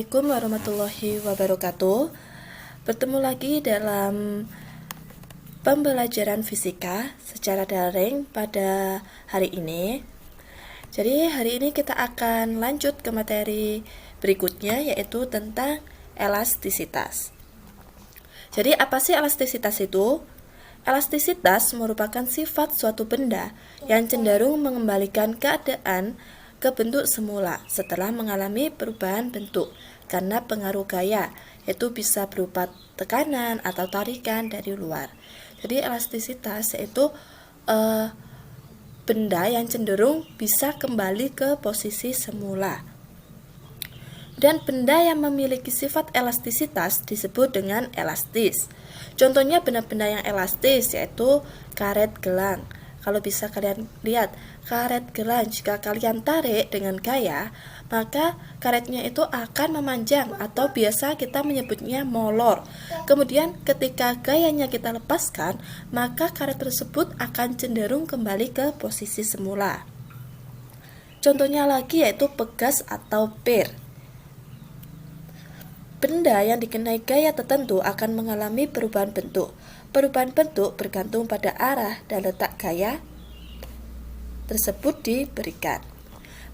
Assalamualaikum warahmatullahi wabarakatuh. Bertemu lagi dalam pembelajaran fisika secara daring pada hari ini. Jadi hari ini kita akan lanjut ke materi berikutnya, yaitu tentang elastisitas. Jadi apa sih elastisitas itu? Elastisitas merupakan sifat suatu benda yang cenderung mengembalikan keadaan ke bentuk semula setelah mengalami perubahan bentuk karena pengaruh gaya, yaitu bisa berupa tekanan atau tarikan dari luar. Jadi elastisitas yaitu benda yang cenderung bisa kembali ke posisi semula. Dan benda yang memiliki sifat elastisitas disebut dengan elastis. Contohnya benda-benda yang elastis yaitu karet gelang. Kalau bisa kalian lihat, karet gelang jika kalian tarik dengan gaya, maka karetnya itu akan memanjang atau biasa kita menyebutnya molor. Kemudian ketika gayanya kita lepaskan, maka karet tersebut akan cenderung kembali ke posisi semula. Contohnya lagi yaitu pegas atau pir. Benda yang dikenai gaya tertentu akan mengalami perubahan bentuk. Perubahan bentuk bergantung pada arah dan letak gaya tersebut diberikan.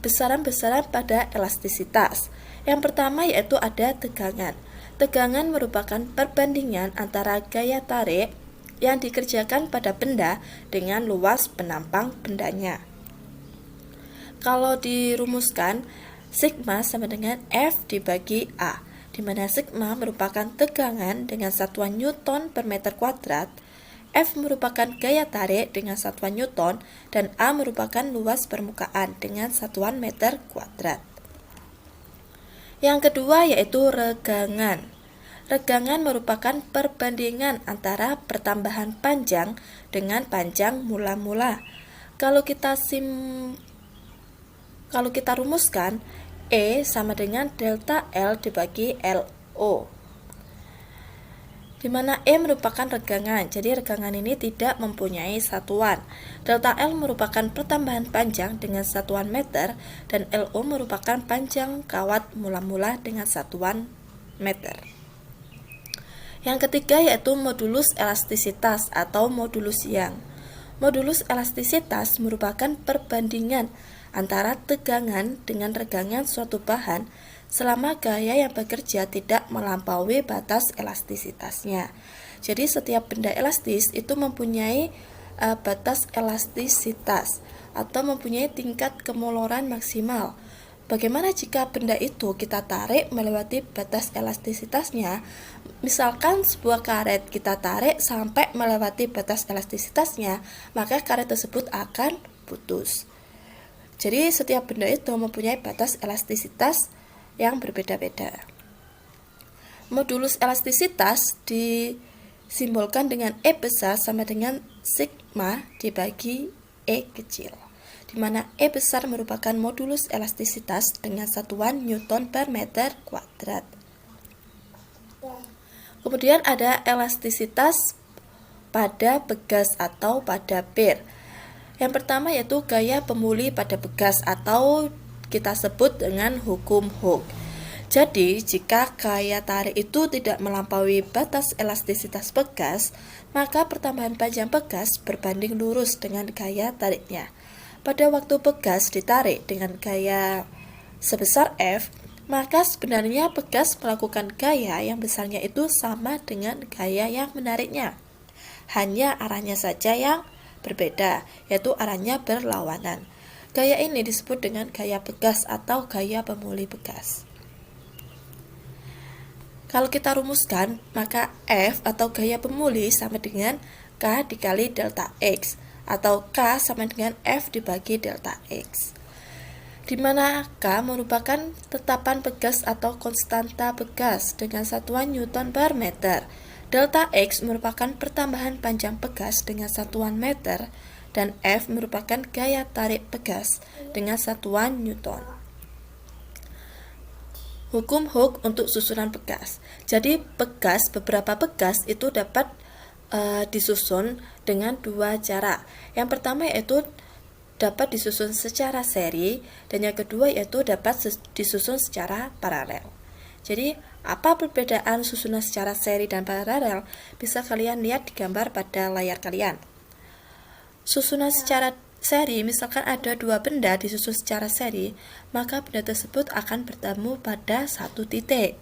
Besaran-besaran pada elastisitas. Yang pertama yaitu ada tegangan. Tegangan merupakan perbandingan antara gaya tarik yang dikerjakan pada benda dengan luas penampang bendanya. Kalau dirumuskan, sigma sama dengan F dibagi A, di mana sigma merupakan tegangan dengan satuan Newton per meter kuadrat, F merupakan gaya tarik dengan satuan Newton, dan A merupakan luas permukaan dengan satuan meter kuadrat. Yang kedua yaitu regangan. Regangan merupakan perbandingan antara pertambahan panjang dengan panjang mula-mula. Kalau kita rumuskan, E sama dengan delta L dibagi LO, di mana E merupakan regangan, jadi regangan ini tidak mempunyai satuan. Delta L merupakan pertambahan panjang dengan satuan meter, dan LO merupakan panjang kawat mula-mula dengan satuan meter. Yang ketiga yaitu modulus elastisitas atau modulus Young. Modulus elastisitas merupakan perbandingan antara tegangan dengan regangan suatu bahan selama gaya yang bekerja tidak melampaui batas elastisitasnya. Jadi setiap benda elastis itu mempunyai batas elastisitas atau mempunyai tingkat kemoloran maksimal. Bagaimana jika benda itu kita tarik melewati batas elastisitasnya? Misalkan sebuah karet kita tarik sampai melewati batas elastisitasnya, maka karet tersebut akan putus. Jadi setiap benda itu mempunyai batas elastisitas yang berbeda-beda. Modulus elastisitas disimbolkan dengan E besar sama dengan sigma dibagi E kecil, di mana E besar merupakan modulus elastisitas dengan satuan Newton per meter kuadrat. Kemudian ada elastisitas pada begas atau pada pir. Yang pertama yaitu gaya pemuli pada begas atau kita sebut dengan hukum Hooke. Jadi, jika gaya tarik itu tidak melampaui batas elastisitas begas, maka pertambahan panjang begas berbanding lurus dengan gaya tariknya. Pada waktu begas ditarik dengan gaya sebesar F, maka sebenarnya begas melakukan gaya yang besarnya itu sama dengan gaya yang menariknya. Hanya arahnya saja yang berbeda, yaitu arahnya berlawanan. Gaya ini disebut dengan gaya begas atau gaya pemuli begas. Kalau kita rumuskan, maka F atau gaya pemuli sama dengan K dikali delta X, atau K sama dengan F dibagi delta X, di mana K merupakan tetapan begas atau konstanta begas dengan satuan Newton per meter. Delta X merupakan pertambahan panjang begas dengan satuan meter, dan F merupakan gaya tarik begas dengan satuan Newton. Hukum Hooke untuk susunan begas. Jadi beberapa begas itu dapat disusun dengan dua cara. Yang pertama yaitu dapat disusun secara seri, dan yang kedua yaitu dapat disusun secara paralel. Jadi, apa perbedaan susunan secara seri dan paralel? Bisa kalian lihat di gambar pada layar kalian. Susunan secara seri, misalkan ada dua benda disusun secara seri, maka benda tersebut akan bertemu pada satu titik.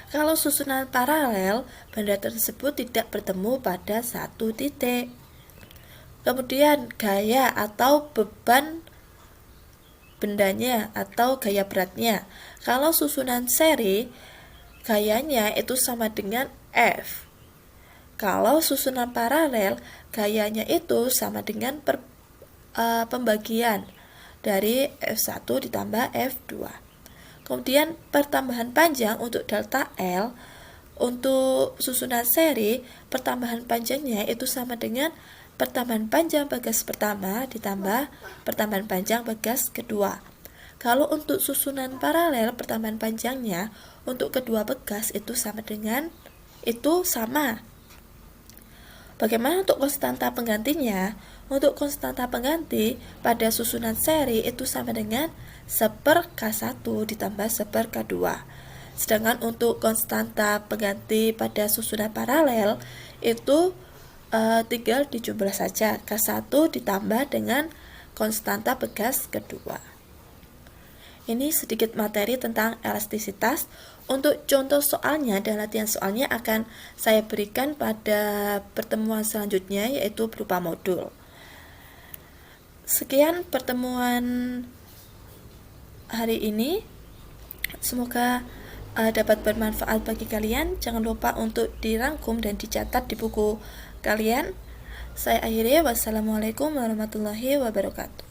Kalau susunan paralel, benda tersebut tidak bertemu pada satu titik. Kemudian, gaya atau beban bendanya atau gaya beratnya. Kalau susunan seri, gayanya itu sama dengan F. Kalau susunan paralel, gayanya itu sama dengan pembagian dari F1 ditambah F2. Kemudian pertambahan panjang untuk delta L. Untuk susunan seri, pertambahan panjangnya itu sama dengan pertambahan panjang bagas pertama ditambah pertambahan panjang bagas kedua. Kalau untuk susunan paralel, pertambahan panjangnya untuk kedua bagas itu sama. Bagaimana untuk konstanta penggantinya? Untuk konstanta pengganti pada susunan seri itu sama dengan 1/K1 ditambah 1/K2. Sedangkan untuk konstanta pengganti pada susunan paralel itu tinggal dijumlah saja, K1 ditambah dengan konstanta bagas kedua. Ini sedikit materi tentang elastisitas. Untuk contoh soalnya dan latihan soalnya akan saya berikan pada pertemuan selanjutnya, yaitu berupa modul. Sekian pertemuan hari ini. Semoga dapat bermanfaat bagi kalian. Jangan lupa untuk dirangkum dan dicatat di buku kalian. Saya akhiri. Wassalamualaikum warahmatullahi wabarakatuh.